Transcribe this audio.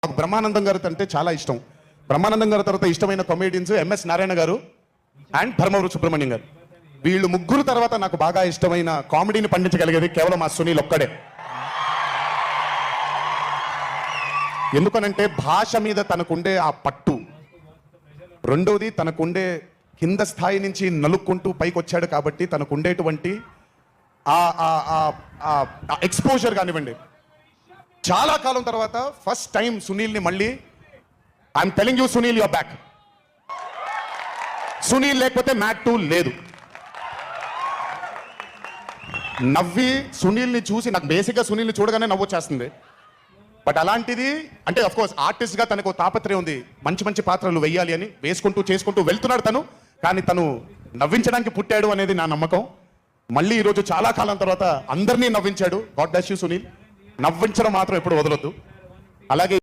నాకు బ్రహ్మానందం గారు అంటే చాలా ఇష్టం. బ్రహ్మానందం గారి తర్వాత ఇష్టమైన కామెడియన్స్ ఎంఎస్ నారాయణ గారు అండ్ ధర్మవరం సుబ్రహ్మణ్యం గారు. వీళ్ళు ముగ్గురు తర్వాత నాకు బాగా ఇష్టమైన కామెడీని పండించగలిగేది కేవలం ఆ సునీల్ ఒక్కడే. ఎందుకనంటే భాష మీద తనకుండే ఆ పట్టు, రెండోది తనకుండే కింద స్థాయి నుంచి నలుక్కుంటూ పైకి వచ్చాడు కాబట్టి తనకుండేటువంటి ఎక్స్పోజర్ కానివ్వండి. చాలా కాలం తర్వాత ఫస్ట్ టైం సునీల్ని మళ్ళీ I'm telling you Sunil your back. Sunil లేకపోతే మ్యాట్ 2 లేదు. నవ్వి సునీల్ని చూసి నాకు బేసిక్గా సునీల్ని చూడగానే నవ్వు వచ్చేస్తుంది. బట్ అలాంటిది అంటే అఫ్ కోర్స్ ఆర్టిస్ట్గా తనకు తాపత్రయం ఉంది, మంచి మంచి పాత్రలు వెయ్యాలి అని వేసుకుంటూ చేసుకుంటూ వెళ్తున్నాడు తను. కానీ తను నవ్వించడానికి పుట్టాడు అనేది నా నమ్మకం. మళ్ళీ ఈరోజు చాలా కాలం తర్వాత అందరినీ నవ్వించాడు. God bless you Sunil. నవ్వించడం మాత్రం ఎప్పుడు వదలొద్దు. అలాగే